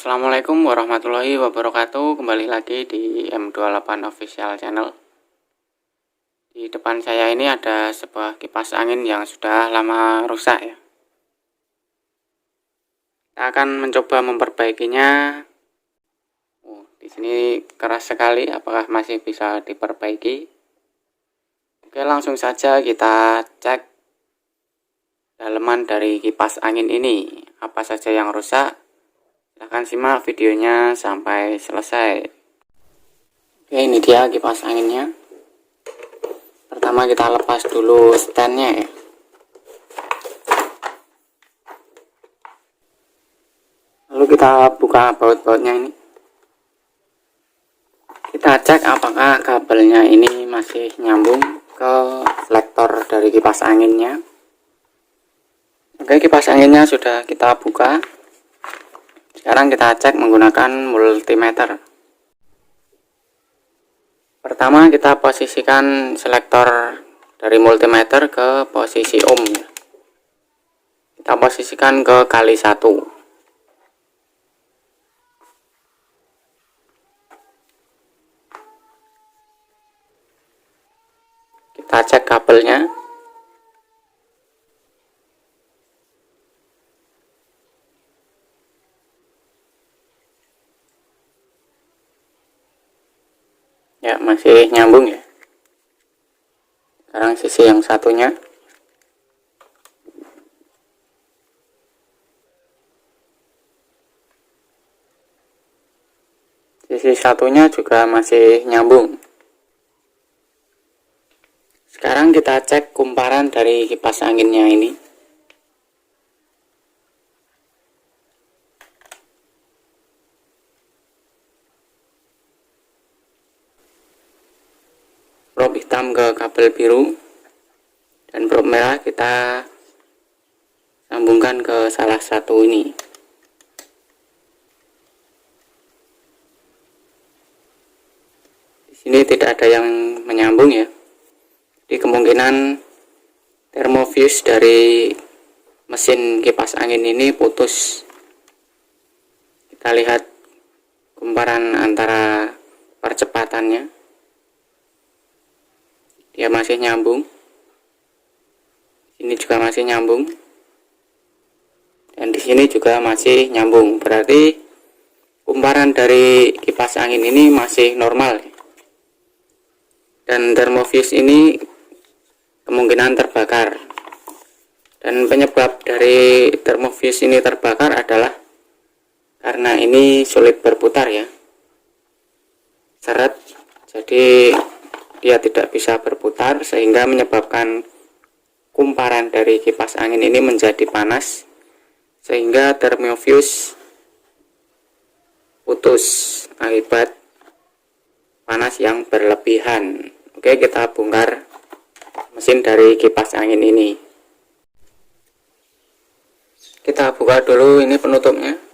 Assalamualaikum warahmatullahi wabarakatuh. Kembali lagi di M28 Official Channel. Di depan saya ini ada sebuah kipas angin yang sudah lama rusak ya. Kita akan mencoba memperbaikinya. Di sini keras sekali, apakah masih bisa diperbaiki? Oke, langsung saja kita cek daleman dari kipas angin ini. Apa saja yang rusak? Silahkan simak videonya sampai selesai. Oke, ini dia kipas anginnya. Pertama kita lepas dulu standnya ya. Lalu kita buka baut-bautnya ini. Kita cek apakah kabelnya ini masih nyambung ke selektor dari kipas anginnya. Oke, kipas anginnya sudah kita buka. Sekarang kita cek menggunakan multimeter. Pertama kita posisikan selektor dari multimeter ke posisi ohm. Kita posisikan ke kali 1. Kita cek kabelnya. Ya, masih nyambung ya. Sekarang sisi yang satunya. Sisi satunya juga masih nyambung. Sekarang kita cek kumparan dari kipas anginnya ini. Prob hitam ke kabel biru dan prob merah kita sambungkan ke salah satu ini. Di sini tidak ada yang menyambung ya. Di kemungkinan termofuse dari mesin kipas angin ini putus. Kita lihat kumparan antara percepatannya. Dia masih nyambung. Ini juga masih nyambung. Dan di sini juga masih nyambung. Berarti kumparan dari kipas angin ini masih normal. Dan termofuse ini kemungkinan terbakar. Dan penyebab dari termofuse ini terbakar adalah karena ini sulit berputar ya. Seret. Jadi dia tidak bisa berputar sehingga menyebabkan kumparan dari kipas angin ini menjadi panas sehingga termofuse putus akibat panas yang berlebihan. Oke, kita bongkar mesin dari kipas angin ini. Kita buka dulu ini penutupnya.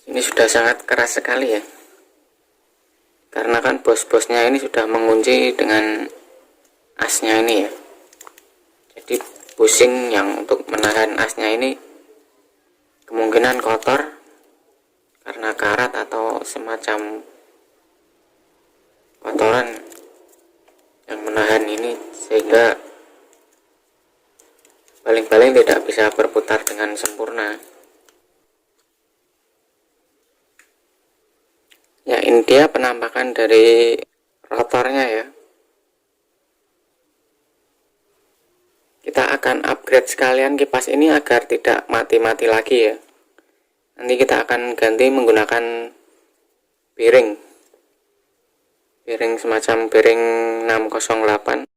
Ini sudah sangat keras sekali ya, karena kan bos-bosnya ini sudah mengunci dengan asnya ini ya. Jadi bushing yang untuk menahan asnya ini kemungkinan kotor karena karat atau semacam kotoran yang menahan ini, sehingga paling-paling tidak bisa berputar dengan sempurna. Ya, ini dia penampakan dari rotornya ya. Kita akan upgrade sekalian kipas ini agar tidak mati-mati lagi ya. Nanti kita akan ganti menggunakan bearing semacam bearing 608.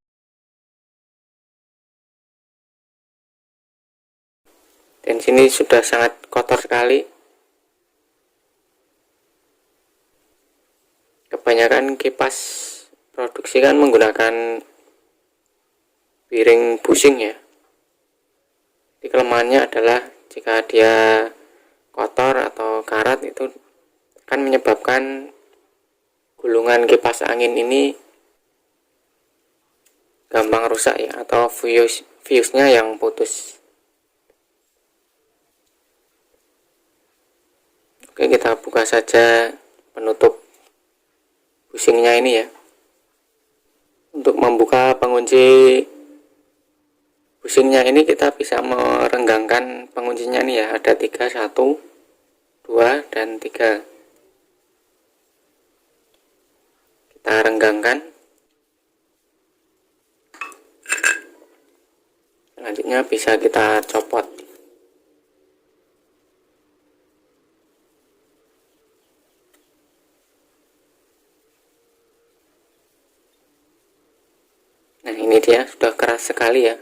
Dan sini sudah sangat kotor sekali. Kebanyakan kipas produksi kan menggunakan piring bushing ya. Di kelemahannya adalah jika dia kotor atau karat itu akan menyebabkan gulungan kipas angin ini gampang rusak ya, atau fuse-nya yang putus. Oke, kita buka saja penutup bushingnya ini ya. Untuk membuka pengunci bushingnya ini kita bisa merenggangkan penguncinya nih ya, ada 3, 1, 2, dan 3. Kita renggangkan. Selanjutnya bisa kita copot. Nah, ini dia sudah keras sekali ya.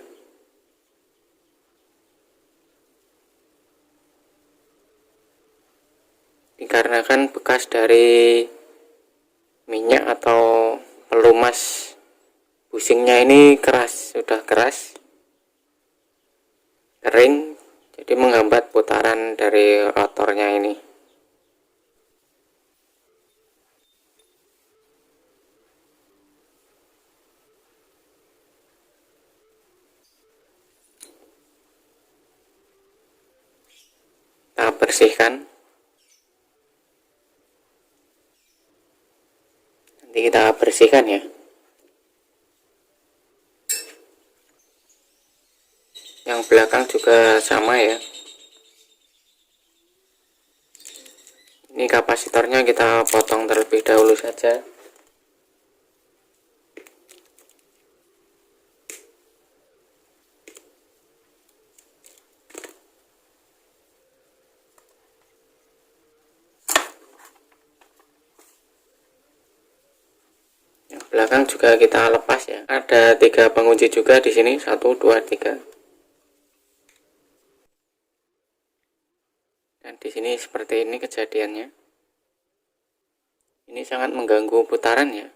Dikarenakan bekas dari minyak atau pelumas bushingnya ini keras, sudah keras, kering, jadi menghambat putaran dari rotornya ini. Kita bersihkan. Nanti kita bersihkan ya. Yang belakang juga sama ya. Ini kapasitornya kita potong terlebih dahulu saja. Yang belakang juga kita lepas ya. Ada 3 pengunci juga di sini, 1, 2, 3. Dan di sini seperti ini kejadiannya. Ini sangat mengganggu putaran ya.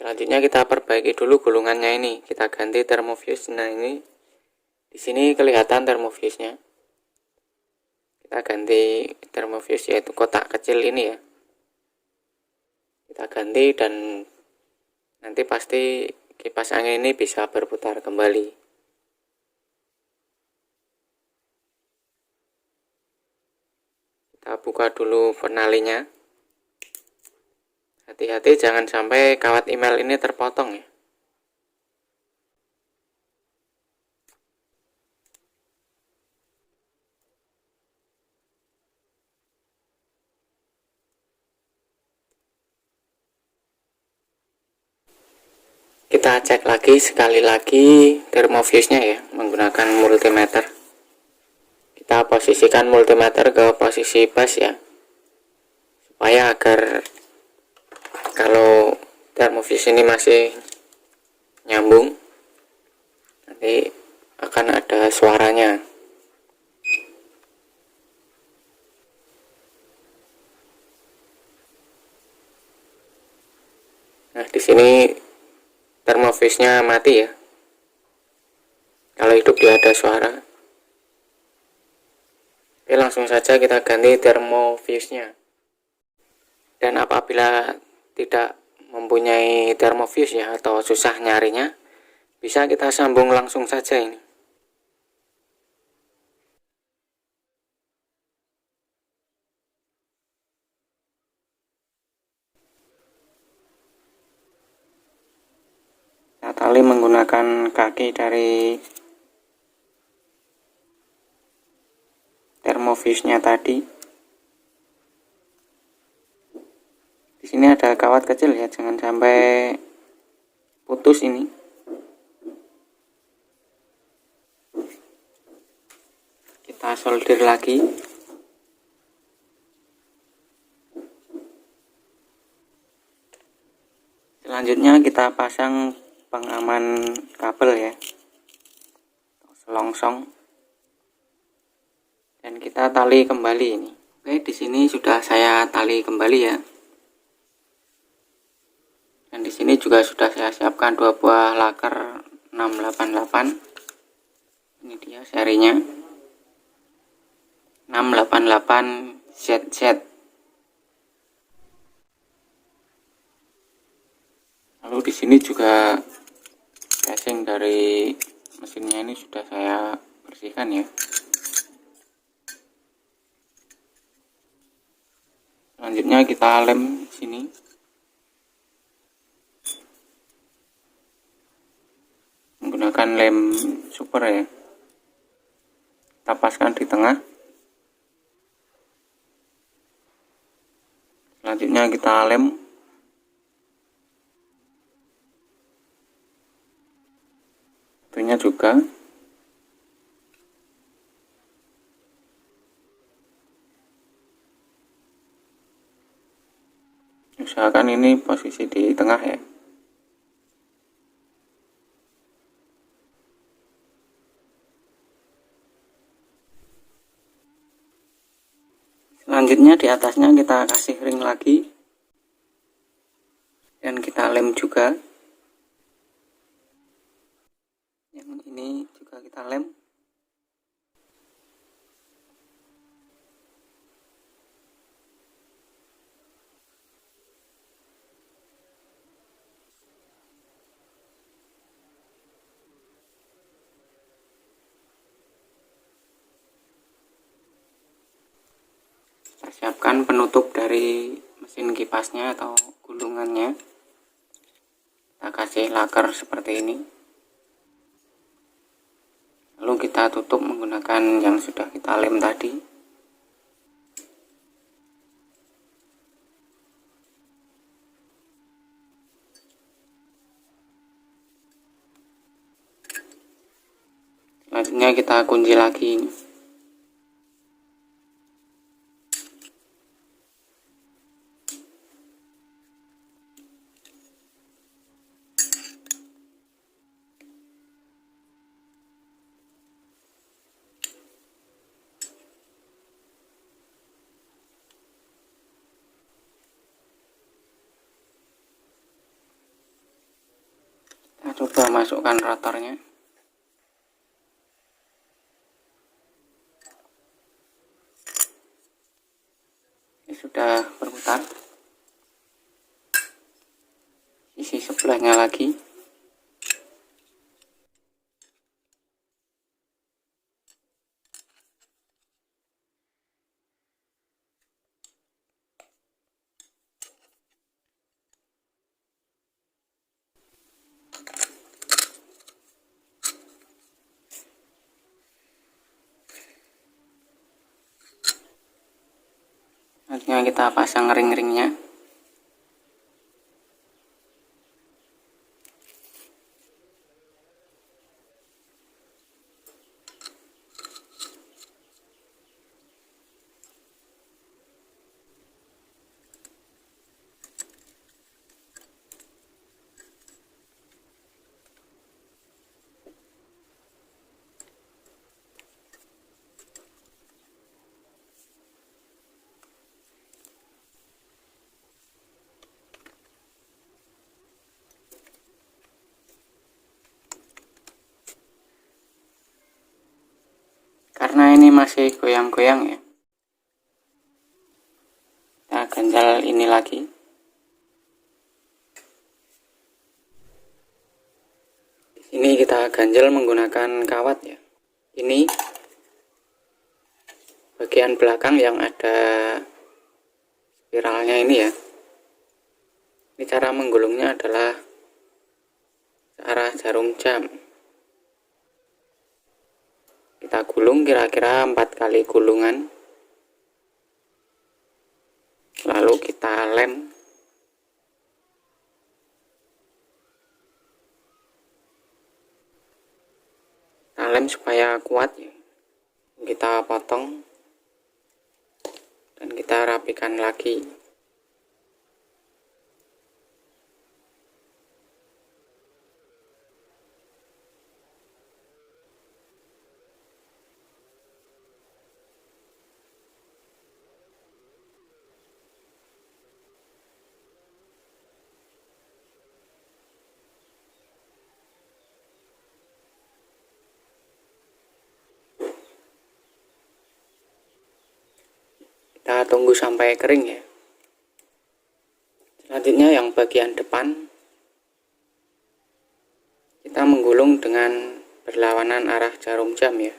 Selanjutnya kita perbaiki dulu gulungannya ini. Kita ganti thermofuse. Nah, ini di sini kelihatan thermofuse-nya. Kita ganti thermofuse, yaitu kotak kecil ini ya. Kita ganti dan nanti pasti kipas angin ini bisa berputar kembali. Kita buka dulu penalinya. Hati-hati jangan sampai kawat email ini terpotong ya. Kita cek lagi sekali lagi thermofuse-nya ya, menggunakan multimeter. Kita posisikan multimeter ke posisi pas ya, supaya agar kalau thermofuse ini masih nyambung, nanti akan ada suaranya. Nah, di sini thermofuse-nya mati ya. Kalau hidup dia ada suara. Oke, langsung saja kita ganti thermofuse-nya. Dan apabila tidak mempunyai thermofuse ya, atau susah nyarinya, bisa kita sambung langsung saja ini. Kita tali menggunakan kaki dari thermofuse-nya tadi. Di sini ada kawat kecil ya, jangan sampai putus ini. Kita solder lagi. Selanjutnya kita pasang pengaman kabel ya, selongsong, dan kita tali kembali ini. Oke, di sini sudah saya tali kembali ya. Dan di sini juga sudah saya siapkan 2 buah laker 688. Ini dia serinya 688ZZ. Lalu di sini juga casing dari mesinnya ini sudah saya bersihkan ya. Selanjutnya kita lem sini. Menggunakan lem super ya. Kita paskan di tengah. Selanjutnya kita lem. Tentunya juga. Usahakan ini posisi di tengah ya. Selanjutnya di atasnya kita kasih ring lagi. Dan kita lem juga. Yang ini juga kita lem. Kita siapkan penutup dari mesin kipasnya atau gulungannya. Kita kasih laker seperti ini. Lalu kita tutup menggunakan yang sudah kita lem tadi. Selanjutnya kita kunci lagi. Kita coba masukkan rotornya. Ini sudah berputar. Sisi sebelahnya lagi. Selanjutnya kita pasang ring-ringnya. Karena ini masih goyang-goyang ya, kita ganjal ini lagi. Di sini kita ganjal menggunakan kawat ya. Ini bagian belakang yang ada spiralnya ini ya. Ini cara menggulungnya adalah searah jarum jam. Kita gulung kira-kira 4 kali gulungan. Lalu kita lem. Kita lem supaya kuat ya. Kita potong dan kita rapikan lagi. Kita tunggu sampai kering ya. Selanjutnya yang bagian depan kita menggulung dengan berlawanan arah jarum jam ya.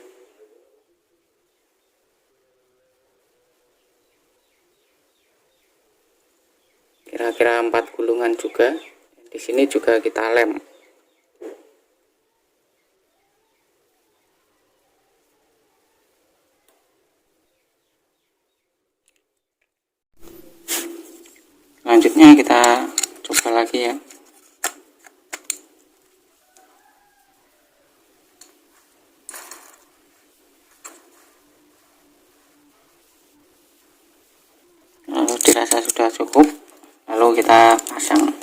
Kira-kira 4 gulungan juga. Di sini juga kita lem. Selanjutnya kita coba lagi ya. Lalu dirasa sudah cukup, lalu kita pasang.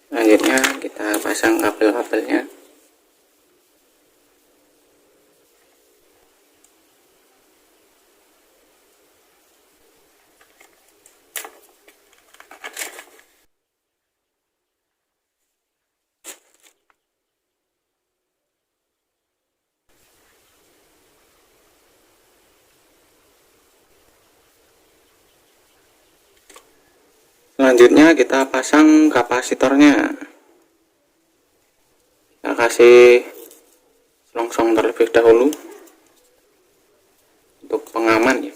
Selanjutnya kita pasang kabel-kabelnya. Selanjutnya kita pasang kapasitornya. Kita kasih selongsong terlebih dahulu untuk pengaman ya.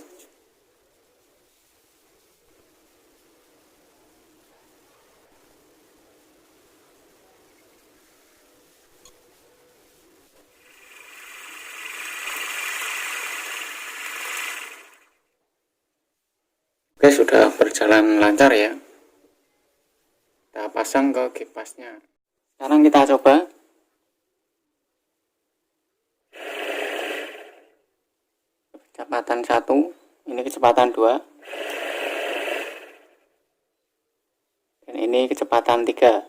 Oke, sudah berjalan lancar ya. Kita pasang ke kipasnya. Sekarang kita coba. Kecepatan 1, ini kecepatan 2, dan ini kecepatan 3.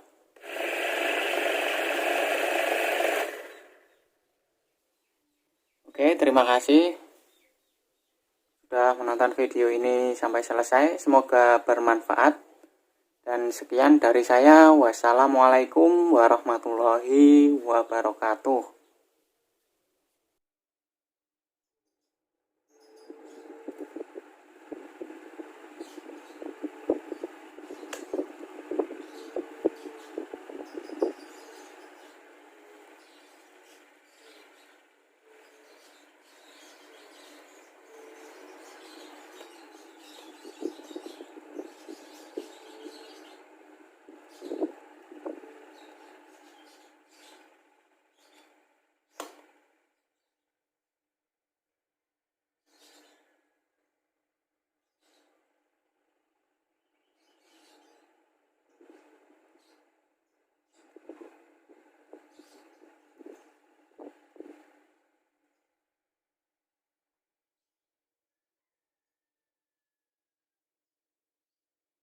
Oke, terima kasih sudah menonton video ini sampai selesai. Semoga bermanfaat. Dan sekian dari saya. Wassalamualaikum warahmatullahi wabarakatuh.